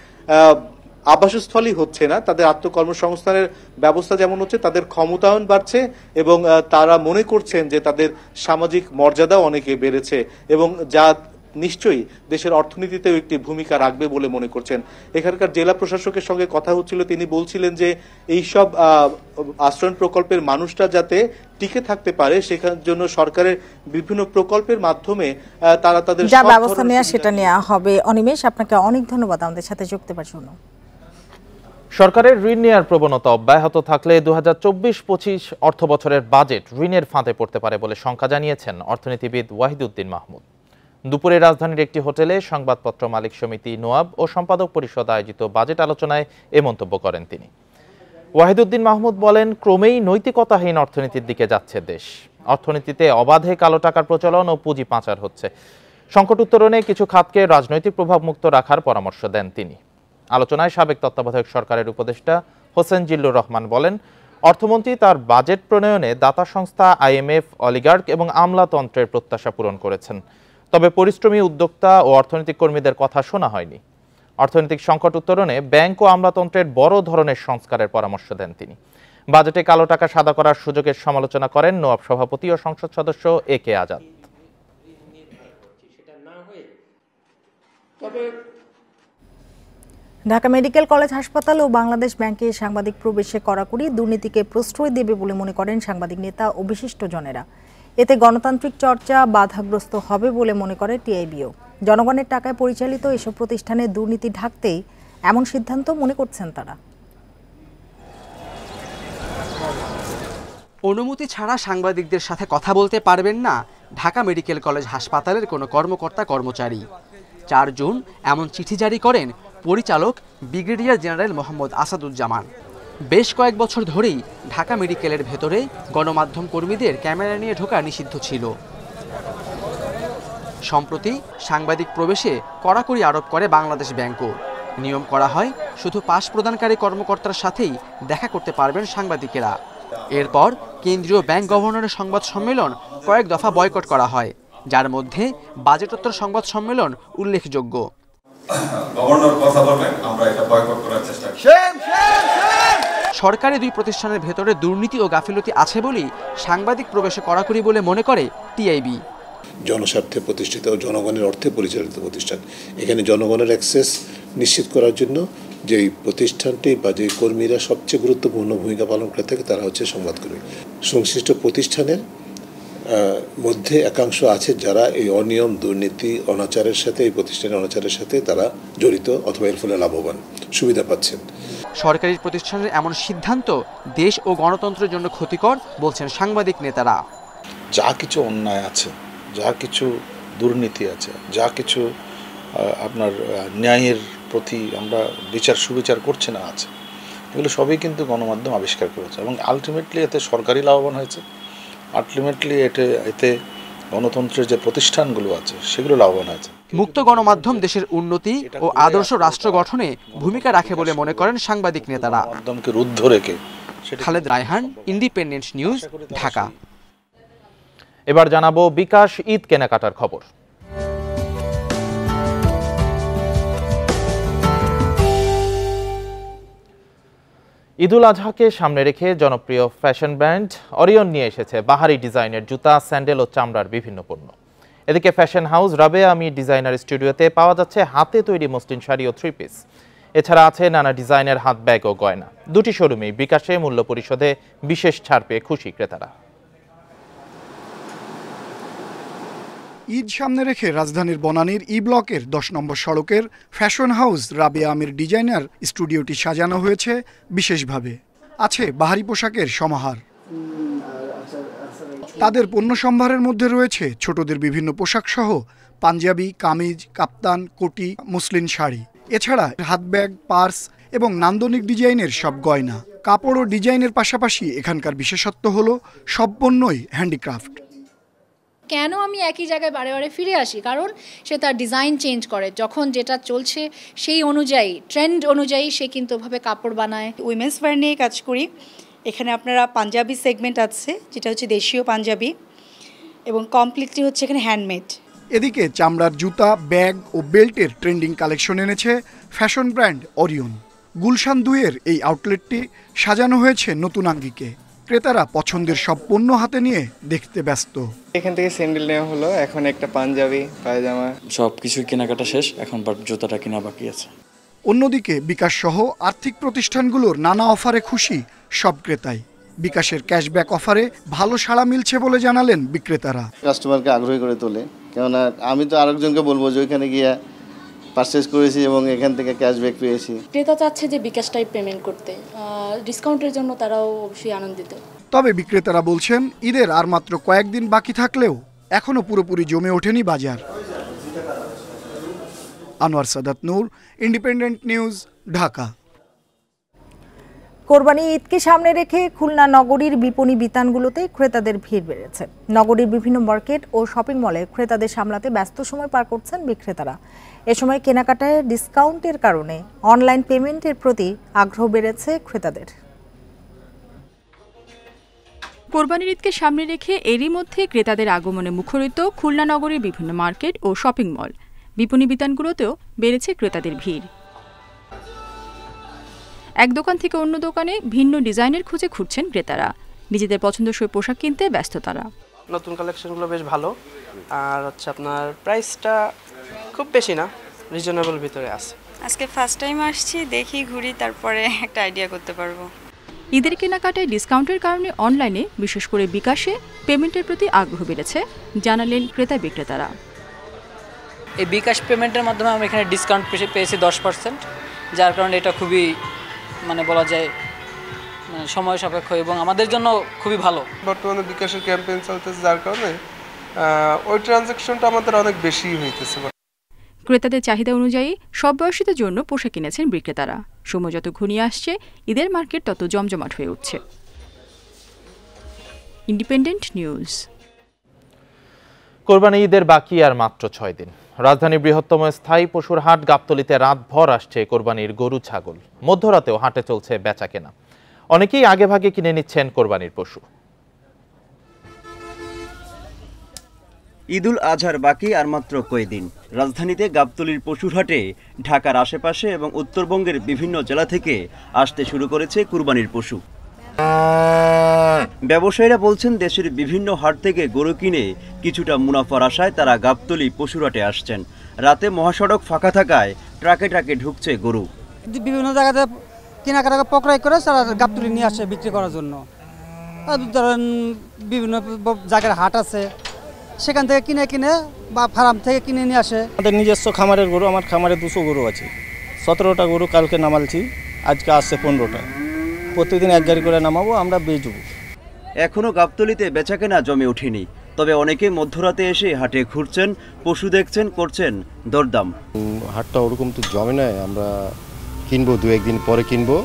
আবাসস্থলই হচ্ছে না, তাদের আত্মকর্মসংস্থানের ব্যবস্থা যেমন হচ্ছে, তাদের ক্ষমতায়ন বাড়ছে এবং তারা মনে করছেন যে তাদের সামাজিক মর্যাদাও অনেকে বেড়েছে এবং যা নিশ্চয়ই দেশের অর্থনীতিতেও একটি ভূমিকা রাখবে বলে মনে করছেন। এখানকার জেলা প্রশাসকের সঙ্গে কথা হচ্ছিল, তিনি বলছিলেন যে এইসব আশ্রয়ণ প্রকল্পের মানুষরা যাতে টিকে থাকতে পারে সেখানের জন্য সরকারের বিভিন্ন প্রকল্পের মাধ্যমে তারা তাদের যা ব্যবস্থা নেওয়া সেটা নেওয়া হবে। অনিমেষ, আপনাকে অনেক ধন্যবাদ আমাদের সাথে যুক্ত হওয়ার জন্য। সরকারের ঋণ নেওয়ার প্রবণতা অব্যাহত থাকলে 2024-25 অর্থ বছরের বাজেট ঋণের ফাঁদে পড়তে পারে বলে শঙ্কা জানিয়েছেন অর্থনীতিবিদ ওয়াহিদুদ্দিন মাহমুদ। দুপুরে রাজধানীর একটি হোটেলে সংবাদপত্র মালিক সমিতি, নোয়াব ও সম্পাদক পরিষদ আয়োজিত বাজেট আলোচনায় এ মন্তব্য করেন তিনি। ওয়াহিদুদ্দিন মাহমুদ বলেন, ক্রমেই নৈতিকতাহীন অর্থনীতির দিকে যাচ্ছে দেশ। অর্থনীতিতে অবাধে কালো টাকার প্রচলন ও পুঁজি পাচার হচ্ছে। সংকট উত্তরণে কিছু খাতকে রাজনৈতিক প্রভাব মুক্ত রাখার পরামর্শ দেন তিনি। আলোচনায় সাবেক তত্ত্বাবধায়ক সরকারের উপদেষ্টা হোসেন জিল্লুর রহমান বলেন, অর্থমন্ত্রী তার বাজেট প্রণয়নে দাতা সংস্থা, IMF, অলিগার্ক এবং আমলাতন্ত্রের প্রত্যাশা পূরণ করেছেন। তবে পরিশ্রমী উদ্যোক্তা ও অর্থনৈতিক কর্মীদের কথা শোনা হয়নি। অর্থনৈতিক সংকট উত্তরণে ব্যাংক ও আমলাতন্ত্রের বড় ধরনের সংস্কারের পরামর্শ দেন তিনি। বাজেটে কালো টাকা সাদা করার সুযোগের সমালোচনা করেন নোয়াব সভাপতি ও সংসদ সদস্য AK Azad. Dhaka medical college হাসপাতাল ও বাংলাদেশ ব্যাংকে সাংবাদিক প্রবেশে কড়াকড়ি দুর্নীতিকে প্রশ্রয় দেবে বলে মনে করেন সাংবাদিক নেতা ও বিশিষ্টজনেরা। এতে গণতান্ত্রিক চর্চা বাধাগ্রস্ত হবে বলে মনে করে TIBও। জনগণের টাকায় পরিচালিত এসব প্রতিষ্ঠানে দুর্নীতি ঢাকতেই এমন সিদ্ধান্ত মনে করছেন তারা। অনুমতি ছাড়া সাংবাদিকদের সাথে কথা বলতে পারবেন না ঢাকা মেডিকেল কলেজ হাসপাতালের কোনো কর্মকর্তা কর্মচারী। 4 জুন এমন চিঠি জারি করেন পরিচালক ব্রিগেডিয়ার জেনারেল মোহাম্মদ আসাদুজ্জামান। বেশ কয়েক বছর ধরেই ঢাকা মেডিকেলের ভেতরে গণমাধ্যম কর্মীদের ক্যামেরা নিয়ে ঢোকা নিষিদ্ধ ছিল। সম্প্রতি সাংবাদিক প্রবেশে কড়াকড়ি আরোপ করে বাংলাদেশ ব্যাংকও। নিয়ম করা হয় শুধু পাস প্রদানকারী কর্মকর্তার সাথেই দেখা করতে পারবেন সাংবাদিকেরা। এরপর কেন্দ্রীয় ব্যাংক গভর্নরের সংবাদ সম্মেলন কয়েক দফা বয়কট করা হয়, যার মধ্যে বাজেটোত্তর সংবাদ সম্মেলন উল্লেখযোগ্য। গভর্নর কথা বলবেন, আমরা এটা বয়কট করার চেষ্টা করব। সরকারি 2 প্রতিষ্ঠানের ভেতরে দুর্নীতি ও গাফিলতি আছে বলেই সাংবাদিক প্রবেশে কড়াকড়ি বলে মনে করে TIB। জনস্বার্থে প্রতিষ্ঠিত ও জনগণের অর্থে পরিচালিত প্রতিষ্ঠান, এখানে জনগণের অ্যাক্সেস নিশ্চিত করার জন্য যে প্রতিষ্ঠানটি বা যে কর্মীরা সবচেয়ে গুরুত্বপূর্ণ ভূমিকা পালন করে থাকে তারা হচ্ছে সংবাদকর্মী। সংশ্লিষ্ট প্রতিষ্ঠানের মধ্যে একাংশ আছে যারা এই অনিয়ম, দুর্নীতি, অনাচারের সাথে, এই প্রতিষ্ঠানের অনাচারের সাথে তারা জড়িত অথবা এর ফলে লাভবান, সুবিধা পাচ্ছেন। সরকারি প্রতিষ্ঠানের এমন সিদ্ধান্ত দেশ ও গণতন্ত্রের জন্য ক্ষতিকর বলছেন সাংবাদিক নেতারা। যা কিছু অন্যায় আছে, যা কিছু দুর্নীতি আছে, যা কিছু আপনার ন্যায়ের প্রতি আমরা সুবিচার করছে না আছে, এগুলো সবই কিন্তু গণমাধ্যম আবিষ্কার করেছে এবং আলটিমেটলি এতে সরকারি লাভবান হয়েছে, আলটিমেটলি এতে গণতন্ত্রের যে প্রতিষ্ঠানগুলো আছে সেগুলো লাভবান হয়েছে। মুক্ত গণমাধ্যম দেশের উন্নতি ও আদর্শ রাষ্ট্র গঠনে ভূমিকা রাখে বলে মনে করেন সাংবাদিক নেতারা। গণমাধ্যমকে রুদ্ধ রেখে। Khaled Raihan, independent News, Dhaka. এবার জানাবো বিকাশ ঈদ কেনাকাটার খবর। ঈদুল আজহাকে সামনে রেখে জনপ্রিয় ফ্যাশন ব্র্যান্ড অরিয়ন নিয়ে এসেছে বাহারি ডিজাইনের জুতা, স্যান্ডেল ও চামড়ার বিভিন্ন পণ্য। এদিকে ফ্যাশন হাউস রাবেয়া আমির ডিজাইনার স্টুডিওতে পাওয়া যাচ্ছে হাতে তৈরি মসলিন শাড়ি ও 3 পিস। এছাড়া আছে নানা ডিজাইনের হাত ব্যাগ ও গয়না। দুটি শোরুমেই বিকাশে মূল্য পরিশোধে বিশেষ ছাড় পেয়ে খুশি ক্রেতারা। ঈদ সামনে রেখে রাজধানীর বনানীর ই ব্লকের 10 নম্বর সড়কের ফ্যাশন হাউস রাবেয়া আমির ডিজাইনার স্টুডিওটি সাজানো হয়েছে বিশেষভাবে। আছে বাহারি পোশাকের সমাহার। তাদের পণ্য সম্ভারের মধ্যে রয়েছে ছোটদের বিভিন্ন পোশাক সহ পাঞ্জাবি, কামিজ, কাপ্তান, কোটি, মসলিন শাড়ি। এছাড়া হাত ব্যাগ, পার্স এবং নান্দনিক ডিজাইনের সব গয়না। কাপড় ও ডিজাইনের পাশাপাশি এখানকার বিশেষত্ব হলো সব পণ্যই হ্যান্ডিক্রাফট। কেন আমি একই জায়গায় বারে বারে ফিরে আসি? কারণ সে তার ডিজাইন চেঞ্জ করে, যখন যেটা চলছে সেই অনুযায়ী, ট্রেন্ড অনুযায়ী সে কিন্তু ওভাবে কাপড় বানায়। উইমেন্স ওয়্যার নিয়ে কাজ করি। এখানে আপনারা পাঞ্জাবি সেগমেন্ট আছে, যেটা হচ্ছে দেশীয় পাঞ্জাবি, এবং কমপ্লিটলি হচ্ছে এখানে হ্যান্ডমেড। এদিকে চামড়ার জুতা, ব্যাগ ও বেল্টের ট্রেন্ডিং কালেকশন এনেছে ফ্যাশন ব্র্যান্ড অরিয়ন। গুলশান 2-এর এই আউটলেটটি সাজানো হয়েছে নতুন আঙ্গিকে। ক্রেতারা পছন্দের সব পণ্য হাতে নিয়ে দেখতে ব্যস্ত। এখান থেকে স্যান্ডেল নেওয়া হলো, এখন একটা পাঞ্জাবি, পায়জামা, সব কিছু কেনাকাটা শেষ, এখন জুতাটা কেনা বাকি আছে। অন্যদিকে বিকাশ সহ আর্থিক প্রতিষ্ঠানগুলোর নানা অফারে খুশি সব ক্রেতাই। বিকাশের ক্যাশব্যাক অফারে ভালো সাড়া মিলছে বলে জানালেন বিক্রেতারা। কাস্টমারকে আগ্রহী করে তোলে, কেননা আমি তো আরেকজনকে বলবো যে ওইখানে গিয়ে পারচেজ করেছি এবং এখান থেকে ক্যাশব্যাক পেয়েছি। ক্রেতা চাচ্ছে যে বিকাশটাই পেমেন্ট করতে, ডিসকাউন্টের জন্য তারাও অবশ্যই আনন্দিত। তবে বিক্রেতারা বলছেন ঈদের আর মাত্র কয়েকদিন বাকি থাকলেও এখনো পুরোপুরি জমে ওঠেনি বাজার। আনোয়ার সাদাত নূর, ইন্ডিপেন্ডেন্ট নিউজ, ঢাকা। কোরবানি ঈদকে সামনে রেখে খুলনা নগরীর বিপণী বিতানগুলোতে ক্রেতাদের ভিড় বেড়েছে। নগরীর বিভিন্ন মার্কেট ও শপিং মলে ক্রেতাদের সামলাতে ব্যস্ত সময় পার করছেন বিক্রেতারা। এ সময় কেনাকাটায় ডিসকাউন্টের কারণে অনলাইন পেমেন্টের প্রতি আগ্রহ বেড়েছে ক্রেতাদের। কোরবানির ঈদকে সামনে রেখে এরই মধ্যে ক্রেতাদের আগমনে মুখরিত খুলনা নগরীর বিভিন্ন মার্কেট ও শপিং মল। বিপণী বিতানগুলোতেও বেড়েছে ক্রেতাদের ভিড়। এক দোকান থেকে অন্য দোকানে ভিন্ন ডিজাইনের খুঁজে ঘুরছেন ক্রেতারা। নিজেদের পছন্দসই পোশাক কিনতে ব্যস্ত তারা। নতুন কালেকশনগুলো বেশ ভালো, আর হচ্ছে আপনার প্রাইসটা খুব বেশি না, রিজনেবল ভিতরে আছে। আজকে ফার্স্ট টাইম আসছি, দেখি ঘুরি, তারপরে একটা আইডিয়া করতে পারবো। ঈদের কেনাকাটায় ডিসকাউন্টের কারণে অনলাইনে, বিশেষ করে বিকাশে পেমেন্টের প্রতি আগ্রহ বেড়েছে জানালেন ক্রেতা বিক্রেতারা। এই বিকাশ পেমেন্টের মাধ্যমে আমরা এখানে ডিসকাউন্ট পেয়েছি 10%, যার কারণে এটা খুবই বলা যায় সময় সাপেক্ষ এবং আমাদের জন্য খুবই ভালো। বর্তমানে বিকাশের ক্যাম্পেইন চলতেছে, যার কারণে ওই ট্রানজ্যাকশনটা আমাদের অনেক বেশি হইতেছে। ক্রেতাদের চাহিদা অনুযায়ী সব বয়সীদের জন্য পোশাক কিনেছেন বিক্রেতারা। সময় যত ঘনিয়ে আসছে, ঈদের মার্কেট তত জমজমাট হয়ে উঠছে। Independent news. কোরবানি ঈদের বাকি আর মাত্র 6 দিন। রাজধানীর বৃহত্তম স্থায়ী পশুর হাট গাবতলীতে রাতভর আসছে কোরবানির গরু, ছাগল। মধ্যরাতেও হাটে চলছে বেচা কেনা। অনেকেই আগে ভাগে কিনে নিচ্ছেন কোরবানির পশু। ঈদুল আজহার বাকি আর মাত্র কয়েকদিন। রাজধানীতে গাবতলীর পশুর হাটে ঢাকার আশেপাশে এবং উত্তরবঙ্গের বিভিন্ন জেলা থেকে আসতে শুরু করেছে কুরবানির পশু। ব্যবসায়ীরা বলছেন দেশের বিভিন্ন হাট থেকে গরু কিনে কিছুটা মুনাফার আশায় তারা গাবতলী পশুর হাটে আসছেন। রাতে মহাসড়ক ফাঁকা থাকায় ট্রাকে ট্রাকে ঢুকছে গরু। বিভিন্ন জায়গাতে কেনাকাটা পকড়াই করে তারা গাবতলী নিয়ে আসে বিক্রি করার জন্য। ধরেন বিভিন্ন জায়গার হাট আছে, সেখান থেকে কিনে বা ফার্ম থেকে কিনে নিয়ে আসে। আমাদের নিজস্ব খামারের গরু, আমার খামারে 200 গরু আছে। 17টা গরু কালকে নামালছি, আজকে আসছে 15টা। প্রতিদিন এক গাড়ি করে নামাবো, আমরা বেচবো। এখনও গাবতলীতে বেচাকেনা জমে ওঠেনি, তবে অনেকে মধ্যরাতে এসে হাটে ঘুরছেন, পশু দেখছেন, করছেন দরদাম। হাটটা ওরকম তো জমে নয়, আমরা কিনবো 2-1 দিন পরে কিনবো,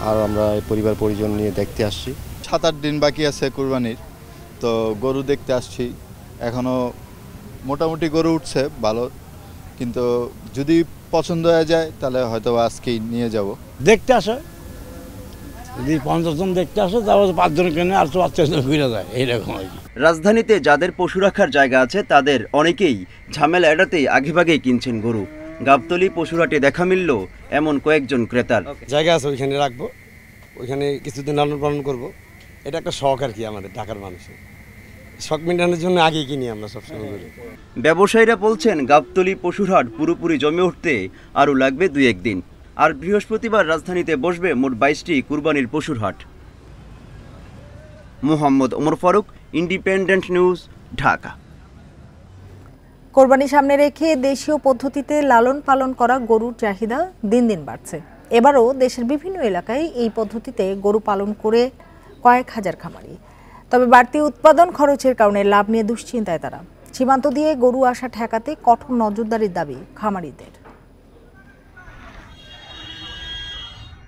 আর আমরা এই পরিবার পরিজন নিয়ে দেখতে আসছি। 7-8 দিন বাকি আছে কুরবানির, তো গরু দেখতে আসছি। এখনও মোটামুটি গরু উঠছে ভালো, কিন্তু যদি পছন্দ হয়ে যায় তাহলে হয়তো আজকেই নিয়ে যাব। দেখতে আসে, যদি 50 জন দেখতে আসে তাহলে 5 জন কেনে আর 40 জন ঘুরে যায়, এইরকম আর কি। রাজধানীতে যাদের পশু রাখার জায়গা আছে তাদের অনেকেই ঝামেলা এড়াতেই আগেভাগেই কিনছেন গরু। গাবতলী পশুহাটে দেখা মিলল এমন কয়েকজন ক্রেতার। জায়গা আছে, ওইখানে রাখবো, ওইখানে কিছুদিন লালন পালন করবো। এটা একটা শখ আর কি আমাদের ঢাকার মানুষের, শখ মেটানোর জন্য আগেই কিনি আমরা সবসময় করি। ব্যবসায়ীরা বলছেন গাবতলী পশুহাট পুরোপুরি জমে উঠতে আরও লাগবে 2-1 দিন। আর বৃহস্পতিবার রাজধানীতে বসবে মোট 22টি কুরবানির পশুর হাট। Mohammad Omar Faruk, Independent News, Dhaka. কোরবানি সামনে রেখে দেশীয় পদ্ধতিতে লালন পালন করা গরুর চাহিদা দিন দিন বাড়ছে। এবারও দেশের বিভিন্ন এলাকায় এই পদ্ধতিতে গরু পালন করে কয়েক হাজার খামারি। তবে বাড়তি উৎপাদন খরচের কারণে লাভ নিয়ে দুশ্চিন্তায় তারা। সীমান্ত দিয়ে গরু আসা ঠেকাতে কঠোর নজরদারির দাবি খামারিদের।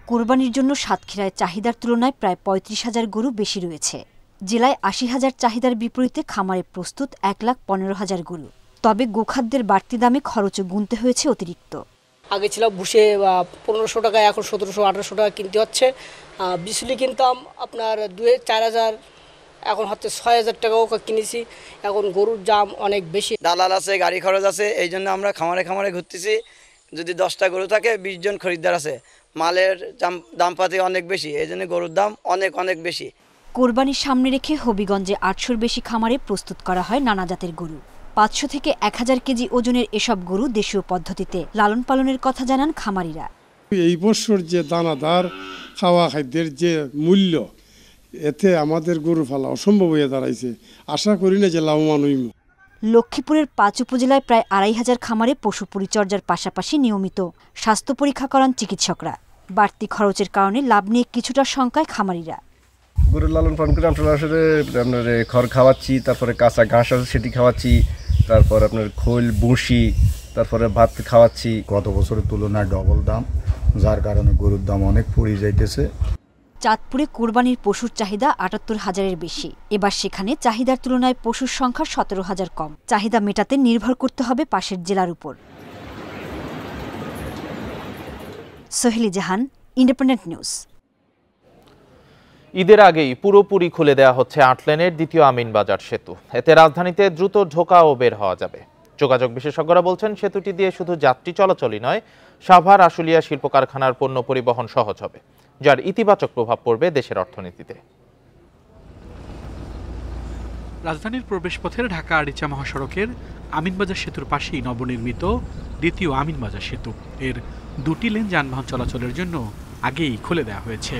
কোরবানির জন্য সাতক্ষীরায় চাহিদার তুলনায় প্রায় 35,000 গরু বেশি রয়েছে। জেলায় 80,000 চাহিদার বিপরীতে খামারে প্রস্তুত 1,15,000 গরু। তবে গোখাদ্যের বাড়তি দামে খরচও গুনতে হয়েছে অতিরিক্ত। আগে ছিল ভুসে 1500 টাকা, এখন 1700-1800 টাকা কিনতে হচ্ছে। বিচুলি কিনতাম আপনার 2,000-4,000, এখন হচ্ছে 6,000 টাকাও কিনেছি। এখন গরুর দাম অনেক বেশি। দালাল আছে, গাড়ি খরচ আছে, এই জন্য আমরা খামারে খামারে ঘুরতেছি। যদি 10টা গরু থাকে 20 জন খরিদ্দার আছে, মালের দামপাতি অনেক বেশি, এই জন্য গরুর দাম অনেক বেশি। কোরবানির সামনে রেখে হবিগঞ্জে 800-র বেশি খামারে প্রস্তুত করা হয় নানা জাতের গরু। 500 থেকে 1000 কেজি ওজনের এসব গরু দেশীয় পদ্ধতিতে লালন পালনের কথা জানান খামারিরা। এই বছর যে দানাদার খাওয়া খাদ্যের যে মূল্য, এতে আমাদের গরু পালা অসম্ভব হয়ে দাঁড়াইছে। আশা করি না যে লাভবান হইব। লক্ষ্মীপুরের 5 উপজেলায় প্রায় 2,500 খামারে পশু পরিচর্যার পাশাপাশি নিয়মিত স্বাস্থ্য পরীক্ষা করান চিকিৎসকরা। বাড়তি খরচের কারণে লাভ নিয়ে কিছুটা শঙ্কায় খামারিরা। গরুর লালন পালন করে আমরা আসলে আপনার খড় খাওয়াচ্ছি, তারপরে কাঁচা ঘাস আছে সেটি খাওয়াচ্ছি, তারপর আপনার খোল বুসি, তারপরে ভাত খাওয়াচ্ছি। গত বছরের তুলনায় ডবল দাম, যার কারণে গরুর দাম অনেক পড়ে যাইতেছে। চাঁদপুরে কোরবানির পশুর চাহিদা 78,000-এর বেশি। এবার সেখানে চাহিদার তুলনায় পশুর সংখ্যা 17,000 কম। চাহিদা মেটাতে নির্ভর করতে হবে পাশের জেলার উপর। সোহেলি জাহান, ইন্ডিপেন্ডেন্ট নিউজ। ঈদের আগেই পুরোপুরি খুলে দেওয়া হচ্ছে 8 লেনের দ্বিতীয় আমিনবাজার সেতু। এতে রাজধানীতে দ্রুত ঢোকা ও বের হওয়া যাবে। যোগাযোগ বিশেষজ্ঞরা বলছেন, সেতুটি দিয়ে শুধু যাত্রী চলাচলই নয়, সাভার আশুলিয়া শিল্প কারখানার পণ্য পরিবহন সহজ হবে, যার ইতিবাচক প্রভাব পড়বে দেশের অর্থনীতিতে। রাজধানীর প্রবেশপথের ঢাকা আরিচা মহাসড়কের আমিনবাজার সেতুর পাশেই নবনির্মিত দ্বিতীয় আমিনবাজার সেতু। এর 2টি লেন যানবাহন চলাচলের জন্য আগেই খুলে দেওয়া হয়েছে।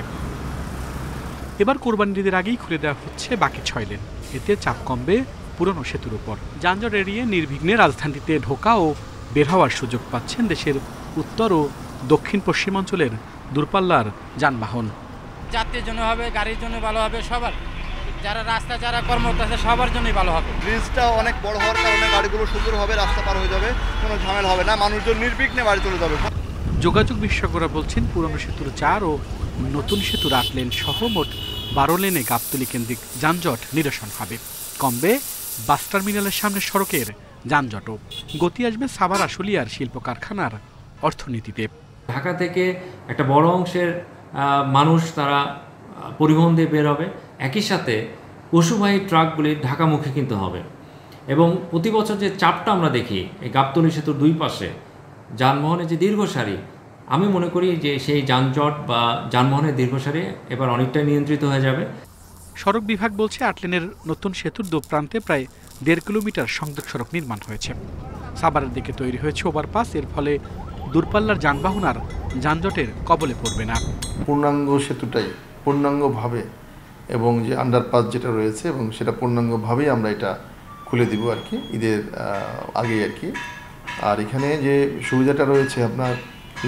এবার কোরবানির ঈদের আগেই খুলে দেওয়া হচ্ছে বাকি 6 লেন। এতে চাপ কমবে পুরনো সেতুর উপর। যানজট এড়িয়ে নির্বিঘ্নে রাজধানীতে ঢোকা ও বের হওয়ার সুযোগ পাচ্ছেন দেশের উত্তর ও দক্ষিণ পশ্চিমাঞ্চলের দূরপাল্লার যানবাহন। যাত্রীর জন্য হবে, গাড়ির জন্য ভালো হবে, সবার যারা রাস্তা যারা কর্মরত আছে সবার জন্যই ভালো হবে। ব্রিজটা অনেক বড় হওয়ার কারণে গাড়িগুলো সুন্দরভাবে রাস্তা পার হয়ে যাবে, কোনো ঝামেলা হবে না, মানুষজন নির্বিঘ্নে বাড়ি চলে যাবে। যোগাযোগ বিশেষজ্ঞরা বলছেন, পুরনো সেতুর 4 ও নতুন সেতুর 8 লেন সহ মোট 12 লেনে গাবতলী কেন্দ্রিক যানজট নিরসন হবে। কমবে বাস টার্মিনালের সামনে সড়কের যানজটও। গতি আসবে সাভার আশুলিয়ার শিল্প কারখানার অর্থনীতিতে। ঢাকা থেকে একটা বড় অংশের মানুষ তারা পরিবহন দিয়ে বের হবে, একই সাথে পশুবাহী ট্রাকগুলি ঢাকামুখী কিন্তু হবে। এবং প্রতি বছর যে চাপটা আমরা দেখি এই গাবতলী সেতুর 2 পাশে যানবাহনের যে দীর্ঘ সারি, আমি মনে করি যে সেই যানজট বা যানবাহনের দীর্ঘ সারি এবার অনেকটাই নিয়ন্ত্রিত হয়ে যাবে। সড়ক বিভাগ বলছে, 8 লেনের নতুন সেতুর 2 প্রান্তে প্রায় 1.5 কিলোমিটার সংযোগ সড়ক নির্মাণ হয়েছে। সাভারের দিকে তৈরি হয়েছে ওভারপাস। এর ফলে দূরপাল্লার যানবাহন আর যানজটের কবলে পড়বে না। পূর্ণাঙ্গ সেতুটাই পূর্ণাঙ্গভাবে এবং যে আন্ডারপাস যেটা রয়েছে এবং সেটা পূর্ণাঙ্গভাবেই আমরা এটা খুলে দিব আর কি ঈদের আগেই আর কি। আর এখানে যে সুবিধাটা রয়েছে আপনার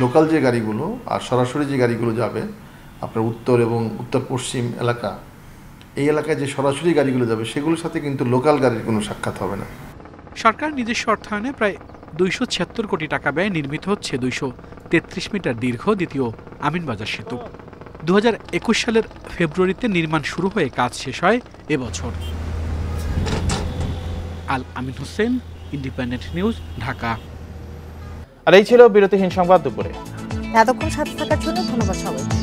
লোকাল যে গাড়িগুলো আর সরাসরি যে গাড়িগুলো যাবে আপনার উত্তর এবং উত্তর পশ্চিম এলাকা, এই এলাকায় যে সরাসরি গাড়িগুলো যাবে সেগুলোর সাথে কিন্তু লোকাল গাড়ির কোনো সাক্ষাৎ হবে না। সরকার নিজস্ব অর্থায়নে প্রায় 276 কোটি টাকা ব্যয়ে নির্মিত হচ্ছে 233 মিটার দীর্ঘ দ্বিতীয় আমিনবাজার সেতু। 2021 সালের ফেব্রুয়ারিতে নির্মাণ শুরু হয়ে কাজ শেষ হয় এবছর। আল আমিন হোসেন, ইন্ডিপেন্ডেন্ট নিউজ, ঢাকা। আর এই ছিল বিরতিহীন সংবাদ দুপুরে। এতক্ষণ সাথে থাকার জন্য ধন্যবাদ সবাইকে।